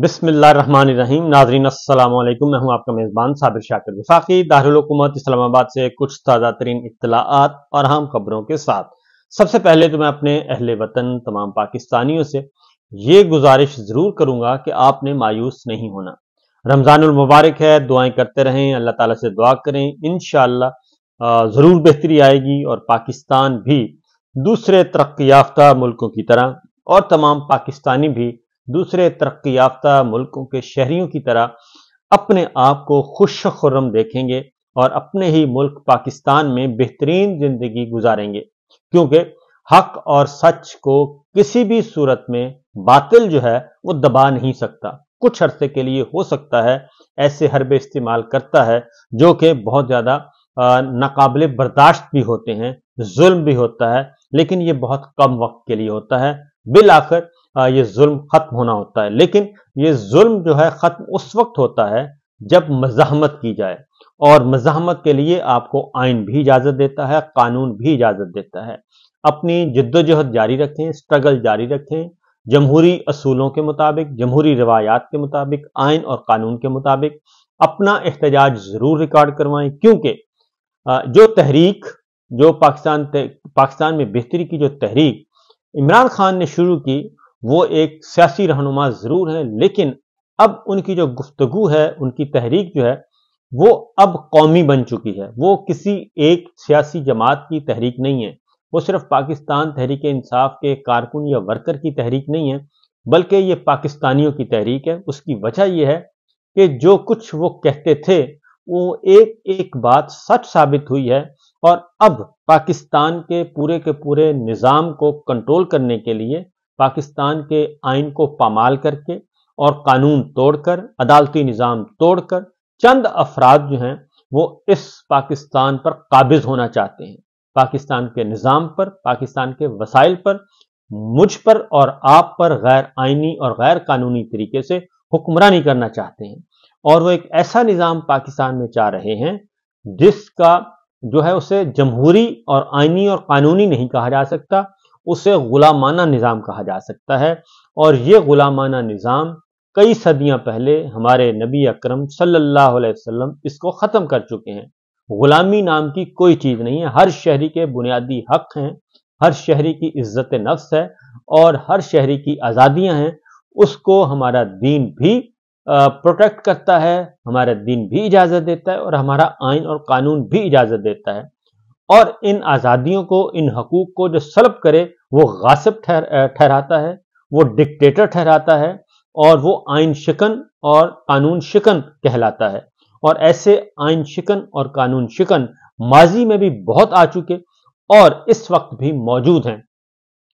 बिस्मिल्लाहिर्रहमानिर्रहीम। नाज़रीन अस्सलाम वालेकुम। मैं हूं आपका मेज़बान साबिर शाकिर वफाकी, दारुल हुकूमत इस्लामाबाद से कुछ ताज़ा तरीन इत्तलाआत और अहम खबरों के साथ। सबसे पहले तो मैं अपने अहले वतन तमाम पाकिस्तानियों से ये गुजारिश ज़रूर करूंगा कि आपने मायूस नहीं होना। रमज़ानुल मुबारक है, दुआएं करते रहें, अल्लाह ताला से दुआ करें, इंशाअल्लाह ज़रूर बेहतरी आएगी और पाकिस्तान भी दूसरे तरक्की याफ्ता मुल्कों की तरह और तमाम पाकिस्तानी भी दूसरे तरक्की याफ्ता मुल्कों के शहरियों की तरह अपने आप को खुश खुर्रम देखेंगे और अपने ही मुल्क पाकिस्तान में बेहतरीन जिंदगी गुजारेंगे, क्योंकि हक और सच को किसी भी सूरत में बातिल जो है वो दबा नहीं सकता। कुछ अरसे के लिए हो सकता है ऐसे हरबे इस्तेमाल करता है जो कि बहुत ज्यादा नाकाबिले बर्दाश्त भी होते हैं, जुल्म भी होता है, लेकिन ये बहुत कम वक्त के लिए होता है। बिल आखिर ये जुल्म खत्म होना होता है, लेकिन ये जुल्म जो है खत्म उस वक्त होता है जब मज़ाहमत की जाए, और मज़ाहमत के लिए आपको आइन भी इजाजत देता है, कानून भी इजाजत देता है। अपनी जिद्दोजहद जारी रखें, स्ट्रगल जारी रखें, जमहूरी असूलों के मुताबिक, जमहूरी रवायात के मुताबिक, आइन और कानून के मुताबिक अपना एहतजाज जरूर रिकॉर्ड करवाएं, क्योंकि जो तहरीक जो पाकिस्तान में बेहतरी की जो तहरीक इमरान खान ने शुरू की, वो एक सियासी रहनुमा जरूर है, लेकिन अब उनकी जो गुफ्तगू है, उनकी तहरीक जो है वो अब कौमी बन चुकी है। वो किसी एक सियासी जमात की तहरीक नहीं है, वो सिर्फ पाकिस्तान तहरीक इंसाफ के कारकुन या वर्कर की तहरीक नहीं है, बल्कि ये पाकिस्तानियों की तहरीक है। उसकी वजह यह है कि जो कुछ वो कहते थे वो एक एक बात सच साबित हुई है, और अब पाकिस्तान के पूरे निज़ाम को कंट्रोल करने के लिए पाकिस्तान के आइन को पामाल करके और कानून तोड़कर, अदालती निज़ाम तोड़कर चंद अफराद जो हैं वो इस पाकिस्तान पर काबिज होना चाहते हैं। पाकिस्तान के निज़ाम पर, पाकिस्तान के वसाइल पर, मुझ पर और आप पर गैर आइनी और गैर कानूनी तरीके से हुक्मरानी करना चाहते हैं, और वो एक ऐसा निज़ाम पाकिस्तान में चाह रहे हैं जिसका जो है उसे जमहूरी और आइनी और कानूनी नहीं कहा जा सकता, उसे गुलामाना निज़ाम कहा जा सकता है। और ये गुलामाना निज़ाम कई सदियां पहले हमारे नबी अकरम सल्लल्लाहु अलैहि वसल्लम इसको ख़त्म कर चुके हैं। गुलामी नाम की कोई चीज़ नहीं है, हर शहरी के बुनियादी हक हैं, हर शहरी की इज्जत नफ्स है और हर शहरी की आज़ादियां हैं। उसको हमारा दीन भी प्रोटेक्ट करता है, हमारा दीन भी इजाज़त देता है और हमारा आइन और कानून भी इजाज़त देता है। और इन आज़ादियों को, इन हकूक को जो सल्ब करे वो गासिब ठहराता है, वो डिक्टेटर ठहराता है, और वो आइन शिकन और कानून शिकन कहलाता है। और ऐसे आइन शिकन और कानून शिकन माजी में भी बहुत आ चुके और इस वक्त भी मौजूद हैं।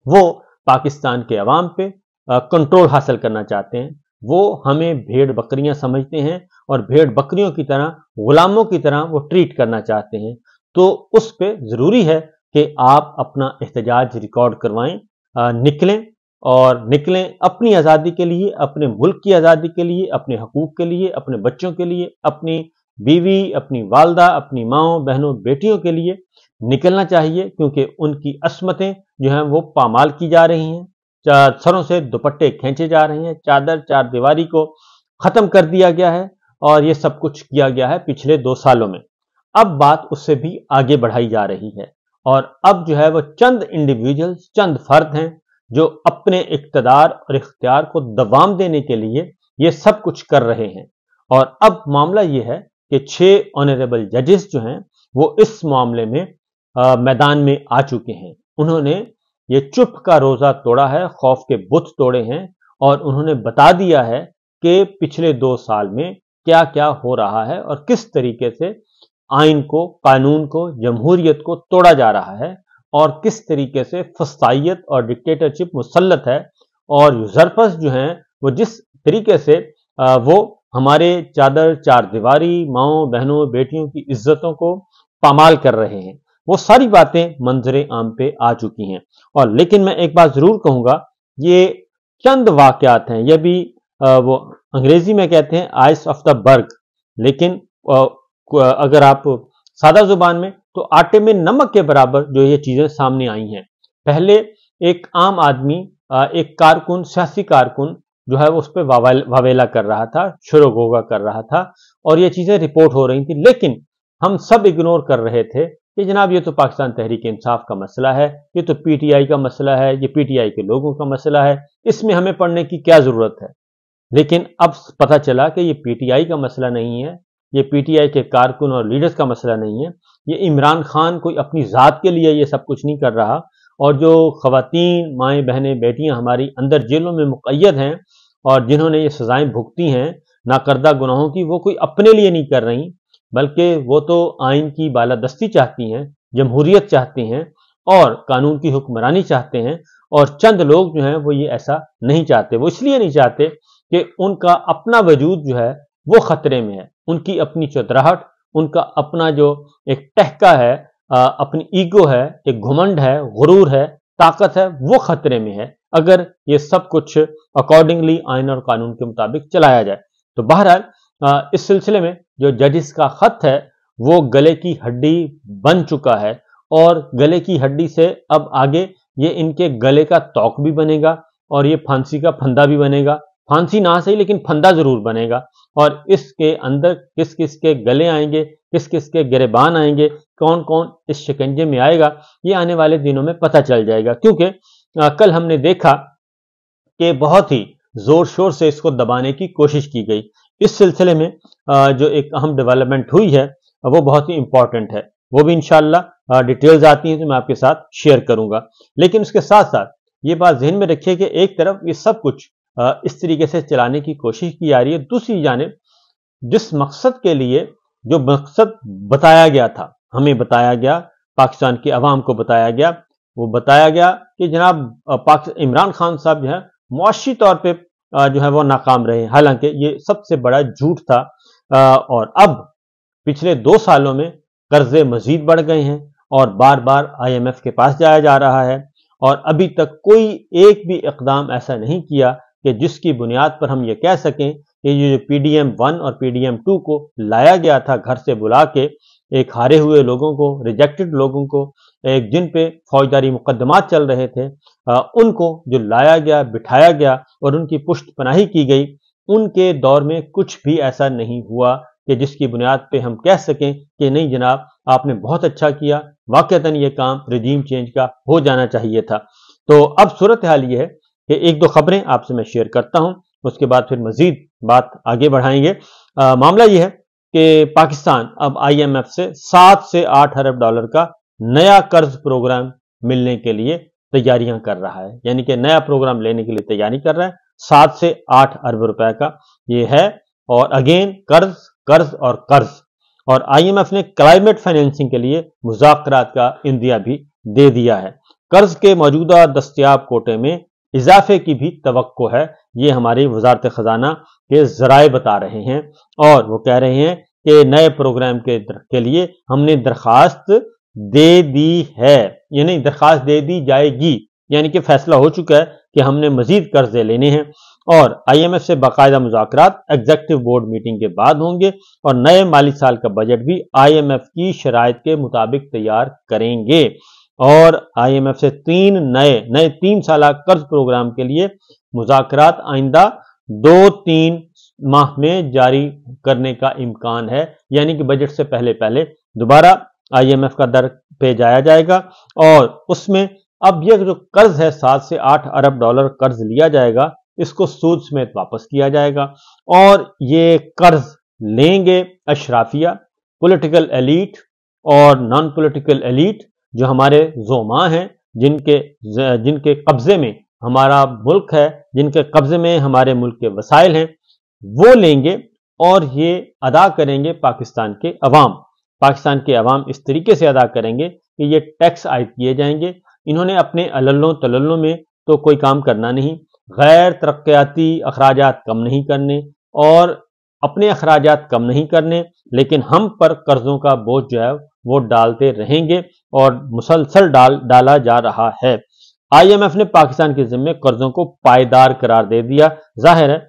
वो पाकिस्तान के अवाम पे कंट्रोल हासिल करना चाहते हैं। वो हमें भेड़ बकरियां समझते हैं और भेड़ बकरियों की तरह, गुलामों की तरह वो ट्रीट करना चाहते हैं। तो उस पे जरूरी है कि आप अपना एहतजाज रिकॉर्ड करवाएं, निकलें और निकलें अपनी आज़ादी के लिए, अपने मुल्क की आज़ादी के लिए, अपने हकूक के लिए, अपने बच्चों के लिए, अपनी बीवी, अपनी वालदा, अपनी माओ बहनों बेटियों के लिए निकलना चाहिए, क्योंकि उनकी असमतें जो हैं वो पामाल की जा रही हैं, सरों से दुपट्टे खींचे जा रहे हैं, चादर चार दीवारी को खत्म कर दिया गया है, और ये सब कुछ किया गया है पिछले 2 सालों में। अब बात उससे भी आगे बढ़ाई जा रही है, और अब जो है वो चंद इंडिविजुअल्स, चंद फर्द हैं जो अपने इक्तदार और इख्तियार को दबाम देने के लिए ये सब कुछ कर रहे हैं। और अब मामला ये है कि 6 ऑनरेबल जजेस जो हैं वो इस मामले में मैदान में आ चुके हैं। उन्होंने ये चुप का रोजा तोड़ा है, खौफ के बुत तोड़े हैं, और उन्होंने बता दिया है कि पिछले 2 साल में क्या क्या हो रहा है और किस तरीके से आइन को, कानून को, जमहूरियत को तोड़ा जा रहा है, और किस तरीके से फसाइयत और डिक्टेटरशिप मुसल्लत है, और यूजरपस जो हैं वो जिस तरीके से वो हमारे चादर चार दीवारी, माओ बहनों बेटियों की इज्जतों को पामाल कर रहे हैं। वो सारी बातें मंजरे आम पे आ चुकी हैं। और लेकिन मैं एक बात जरूर कहूंगा, ये चंद वाकयात हैं, ये भी वो अंग्रेजी में कहते हैं आइस ऑफ द बर्ग, लेकिन अगर आप सादा जुबान में, तो आटे में नमक के बराबर जो ये चीजें सामने आई हैं। पहले एक आम आदमी, एक कारकुन, सियासी कारकुन जो है वो उस पर वावेला कर रहा था, शोरगोगा कर रहा था, और ये चीजें रिपोर्ट हो रही थी। लेकिन हम सब इग्नोर कर रहे थे कि जनाब ये तो पाकिस्तान तहरीक इंसाफ का मसला है, ये तो पीटीआई का मसला है, ये पीटीआई के लोगों का मसला है, इसमें हमें पढ़ने की क्या जरूरत है। लेकिन अब पता चला कि ये पीटीआई का मसला नहीं है, ये पीटीआई के कारकुन और लीडर्स का मसला नहीं है, ये इमरान खान कोई अपनी ज़ात के लिए ये सब कुछ नहीं कर रहा, और जो ख़वातीन, माएँ, बहनें, बेटियां हमारी अंदर जेलों में मुक़य्यद हैं और जिन्होंने ये सज़ाएं भुगती हैं नाकर्दा गुनाहों की, वो कोई अपने लिए नहीं कर रही, बल्कि वो तो आइन की बालादस्ती चाहती हैं, जमहूरियत चाहती हैं और कानून की हुक्मरानी चाहते हैं। और चंद लोग जो हैं वो ये ऐसा नहीं चाहते। वो इसलिए नहीं चाहते कि उनका अपना वजूद जो है वो खतरे में है, उनकी अपनी चौधराहट, उनका अपना जो एक टहका है, अपनी ईगो है, एक घुमंड है, गुरूर है, ताकत है, वो खतरे में है अगर ये सब कुछ अकॉर्डिंगली आइन और कानून के मुताबिक चलाया जाए। तो बहरहाल इस सिलसिले में जो जजिस का खत है वो गले की हड्डी बन चुका है, और गले की हड्डी से अब आगे ये इनके गले का तौक भी बनेगा और ये फांसी का फंदा भी बनेगा। फांसी ना सही लेकिन फंदा जरूर बनेगा, और इसके अंदर किस किस के गले आएंगे, किस किस के गिरेबान आएंगे, कौन कौन इस शिकंजे में आएगा, ये आने वाले दिनों में पता चल जाएगा। क्योंकि कल हमने देखा कि बहुत ही जोर शोर से इसको दबाने की कोशिश की गई। इस सिलसिले में जो एक अहम डेवलपमेंट हुई है वो बहुत ही इंपॉर्टेंट है, वो भी इंशाअल्लाह डिटेल्स आती हैं तो मैं आपके साथ शेयर करूंगा। लेकिन उसके साथ साथ ये बात ज़हन में रखिए कि एक तरफ ये सब कुछ इस तरीके से चलाने की कोशिश की जा रही है, दूसरी जानिब जिस मकसद के लिए, जो मकसद बताया गया था, हमें बताया गया, पाकिस्तान की अवाम को बताया गया, वो बताया गया कि जनाब इमरान खान साहब जो है मुआशी तौर पे जो है वो नाकाम रहे। हालांकि ये सबसे बड़ा झूठ था, और अब पिछले 2 सालों में कर्जे मजीद बढ़ गए हैं और बार बार IMF के पास जाया जा रहा है, और अभी तक कोई एक भी इकदाम ऐसा नहीं किया कि जिसकी बुनियाद पर हम ये कह सकें कि ये जो PDM 1 और PDM 2 को लाया गया था घर से बुला के, एक हारे हुए लोगों को, रिजेक्टेड लोगों को, एक जिन पे फौजदारी मुकदमात चल रहे थे, उनको जो लाया गया, बिठाया गया और उनकी पुष्ट पनाही की गई, उनके दौर में कुछ भी ऐसा नहीं हुआ कि जिसकी बुनियाद पे हम कह सकें कि नहीं जनाब आपने बहुत अच्छा किया, वाकईतन ये काम रिजीम चेंज का हो जाना चाहिए था। तो अब सूरत हाल ये है कि एक दो खबरें आपसे मैं शेयर करता हूं, उसके बाद फिर मजीद बात आगे बढ़ाएंगे। मामला ये है कि पाकिस्तान अब IMF से 7 से 8 अरब डॉलर का नया कर्ज प्रोग्राम मिलने के लिए तैयारियां कर रहा है, यानी कि नया प्रोग्राम लेने के लिए तैयारी कर रहा है। 7 से 8 अरब रुपए का ये है, और अगेन कर्ज कर्ज और कर्ज। और IMF ने क्लाइमेट फाइनेंसिंग के लिए मुज़ाकरात का इंदिया भी दे दिया है। कर्ज के मौजूदा दस्तयाब कोटे में इजाफे की भी तवक्को है, ये हमारी वजारत खजाना के जराए बता रहे हैं, और वो कह रहे हैं कि नए प्रोग्राम के लिए हमने दरखास्त दे दी है, यानी दरखास्त दे दी जाएगी, यानी कि फैसला हो चुका है कि हमने मजीद कर्जे लेने हैं। और IMF से बाकायदा मुज़ाकरात एग्जीक्यूटिव बोर्ड मीटिंग के बाद होंगे, और नए माली साल का बजट भी IMF की शराइत के मुताबिक तैयार करेंगे। और IMF से 3 साल कर्ज प्रोग्राम के लिए मुज़ाकरात आइंदा 2-3 माह में जारी करने का इम्कान है, यानी कि बजट से पहले पहले दोबारा IMF का दर पे जाया जाएगा, और उसमें अब यह जो कर्ज है 7 से 8 अरब डॉलर कर्ज लिया जाएगा, इसको सूद समेत वापस किया जाएगा। और ये कर्ज लेंगे अशराफिया, पॉलिटिकल एलीट और नॉन पॉलिटिकल एलीट, जो हमारे जोमा हैं, जिनके कब्जे में हमारा मुल्क है, जिनके कब्जे में हमारे मुल्क के वसाइल हैं, वो लेंगे और ये अदा करेंगे पाकिस्तान के अवाम। पाकिस्तान के अवाम इस तरीके से अदा करेंगे कि ये टैक्स आयद किए जाएंगे। इन्होंने अपने अल्लों तल्लों में तो कोई काम करना नहीं, गैर तरक्याती अखराजात कम नहीं करने और अपने अखराजात कम नहीं करने, लेकिन हम पर कर्जों का बोझ जो है वो डालते रहेंगे, और मुसलसल डाला जा रहा है। IMF ने पाकिस्तान के जिम्मे कर्जों को पायदार करार दे दिया। जाहिर है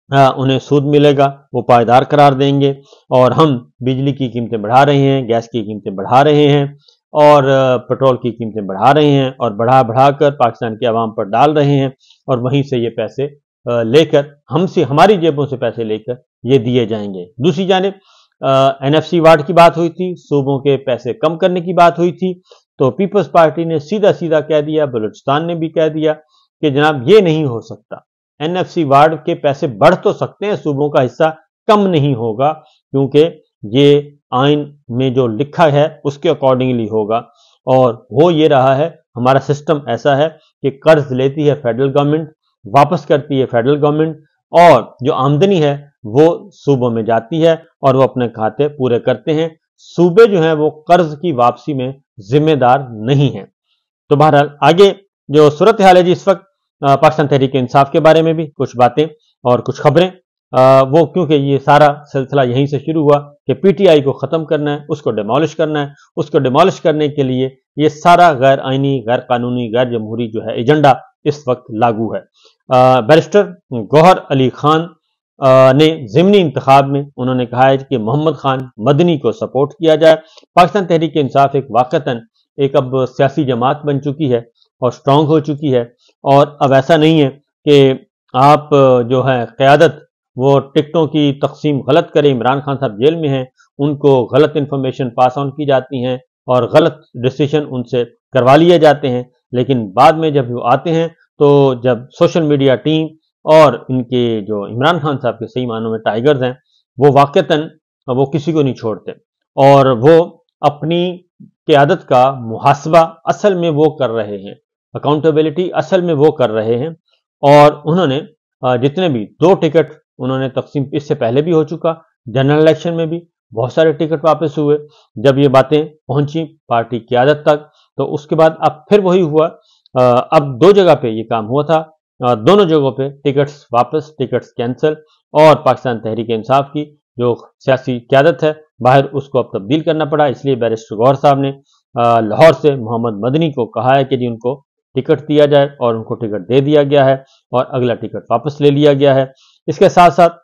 उन्हें सूद मिलेगा, वो पायदार करार देंगे, और हम बिजली की कीमतें बढ़ा रहे हैं, गैस की कीमतें बढ़ा रहे हैं, और पेट्रोल की कीमतें बढ़ा रहे हैं, और बढ़ा बढ़ा कर पाकिस्तान के अवाम पर डाल रहे हैं, और वहीं से ये पैसे लेकर हमसे, हमारी जेबों से पैसे लेकर ये दिए जाएंगे। दूसरी जानिब एनएफसी वार्ड की बात हुई थी, सूबों के पैसे कम करने की बात हुई थी, तो पीपल्स पार्टी ने सीधा सीधा कह दिया, बलूचिस्तान ने भी कह दिया कि जनाब ये नहीं हो सकता, एनएफसी वार्ड के पैसे बढ़ तो सकते हैं, सूबों का हिस्सा कम नहीं होगा, क्योंकि ये आइन में जो लिखा है उसके अकॉर्डिंगली होगा। और हो ये रहा है, हमारा सिस्टम ऐसा है कि कर्ज लेती है फेडरल गवर्नमेंट, वापस करती है फेडरल गवर्नमेंट, और जो आमदनी है वो सूबों में जाती है और वो अपने खाते पूरे करते हैं। सूबे जो हैं वो कर्ज की वापसी में जिम्मेदार नहीं है। तो बहरहाल आगे जो सूरत हाल है जी इस वक्त, पाकिस्तान तहरीक इंसाफ के बारे में भी कुछ बातें और कुछ खबरें, वो क्योंकि ये सारा सिलसिला यहीं से शुरू हुआ कि पीटीआई को ख़त्म करना है, उसको डिमोलिश करना है, उसको डिमोलिश करने के लिए ये सारा गैर आइनी, गैर कानूनी, गैर जमहूरी जो है एजेंडा इस वक्त लागू है। बैरिस्टर गौहर अली खान ने ज़िमनी इंतखाब में उन्होंने कहा है कि मोहम्मद खान मदनी को सपोर्ट किया जाए। पाकिस्तान तहरीक इंसाफ एक वाक़तन एक अब सियासी जमात बन चुकी है और स्ट्रांग हो चुकी है, और अब ऐसा नहीं है कि आप जो है क़यादत वो टिकटों की तकसीम गलत करें। इमरान खान साहब जेल में हैं, उनको गलत इंफॉर्मेशन पास ऑन की जाती हैं और गलत डिसीजन उनसे करवा लिए जाते हैं, लेकिन बाद में जब वो आते हैं तो जब सोशल मीडिया टीम और इनके जो इमरान खान साहब के सही मानों में टाइगर्स हैं, वो वाक़तन वो किसी को नहीं छोड़ते, और वो अपनी क़यादत का मुहासबा असल में वो कर रहे हैं, अकाउंटेबिलिटी असल में वो कर रहे हैं। और उन्होंने जितने भी 2 टिकट उन्होंने तकसीम, इससे पहले भी हो चुका, जनरल इलेक्शन में भी बहुत सारे टिकट वापस हुए। जब ये बातें पहुंची पार्टी क़यादत तक तो उसके बाद अब फिर वही हुआ। अब 2 जगह पे ये काम हुआ था, दोनों जगहों पे टिकट्स वापस, टिकट्स कैंसिल, और पाकिस्तान तहरीक इंसाफ की जो सियासी क़यादत है बाहर, उसको अब तब्दील करना पड़ा। इसलिए बैरिस्टर गौहर साहब ने लाहौर से मोहम्मद मदनी को कहा है कि जी उनको टिकट दिया जाए, और उनको टिकट दे दिया गया है और अगला टिकट वापस ले लिया गया है। इसके साथ साथ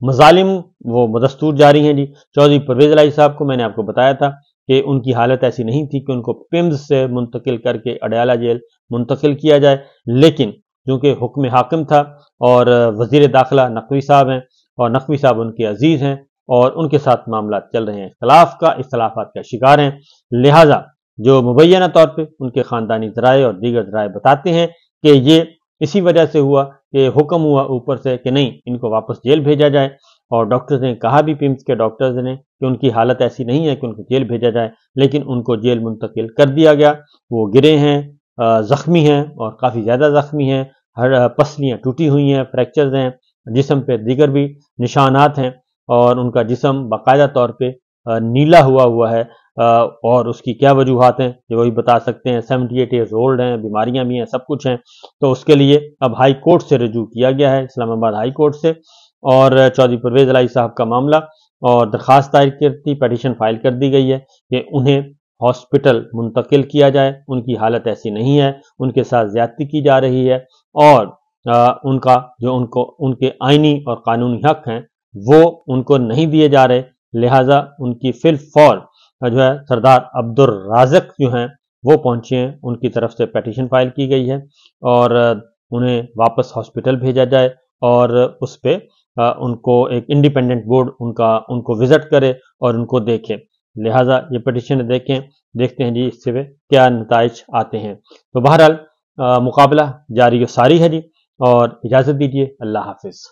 मजालिम वो बदस्तूर जारी हैं जी। चौधरी परवेज इलाही साहब को मैंने आपको बताया था कि उनकी हालत ऐसी नहीं थी कि उनको पिम्स से मुंतकिल करके अडयाला जेल मुंतकिल किया जाए, लेकिन क्योंकि हुक्म हाकिम था और वजीर दाखिला नकवी साहब हैं, और नकवी साहब उनके अजीज हैं और उनके साथ मामला चल रहे हैं, इख्तलाफात का शिकार हैं, लिहाजा जो मुबैना तौर पे उनके ख़ानदानी ज़राए और दीगर ज़राए बताते हैं कि ये इसी वजह से हुआ कि हुक्म हुआ ऊपर से कि नहीं, इनको वापस जेल भेजा जाए, और डॉक्टर्स ने कहा भी, पिम्स के डॉक्टर्स ने, कि उनकी हालत ऐसी नहीं है कि उनको जेल भेजा जाए, लेकिन उनको जेल मुंतकिल कर दिया गया। वो गिरे हैं, ज़ख्मी हैं और काफ़ी ज़्यादा ज़ख्मी हैं, हर पसलियाँ टूटी हुई हैं, फ्रैक्चर्स हैं, जिस्म पे दीगर भी निशानात हैं, और उनका जिस्म बाकायदा तौर पे नीला हुआ है, और उसकी क्या वजूहात हैं ये वही बता सकते हैं। 78 ईयर्स ओल्ड हैं, बीमारियां भी हैं, सब कुछ हैं। तो उसके लिए अब हाई कोर्ट से रजू किया गया है, इस्लामाबाद हाई कोर्ट से, और चौधरी परवेज इलाही साहब का मामला, और दरख्वास्त दायर करती, पटिशन फाइल कर दी गई है कि उन्हें हॉस्पिटल मुंतकिल किया जाए, उनकी हालत ऐसी नहीं है, उनके साथ ज्यादती की जा रही है, और उनका जो उनके आइनी और कानूनी हक हैं वो उनको नहीं दिए जा रहे, लिहाजा उनकी फिल फौर जो है सरदार अब्दुल राज़िक जो हैं वो पहुंचे हैं, उनकी तरफ से पटिशन फाइल की गई है, और उन्हें वापस हॉस्पिटल भेजा जाए, और उस पर उनको एक इंडिपेंडेंट बोर्ड उनको विजिट करे और उनको देखे। लिहाजा ये पटिशन देखते हैं जी इससे क्या नताइज आते हैं। तो बहरहाल मुकाबला जारी सारी है जी, और इजाज़त दीजिए, अल्लाह हाफिज़।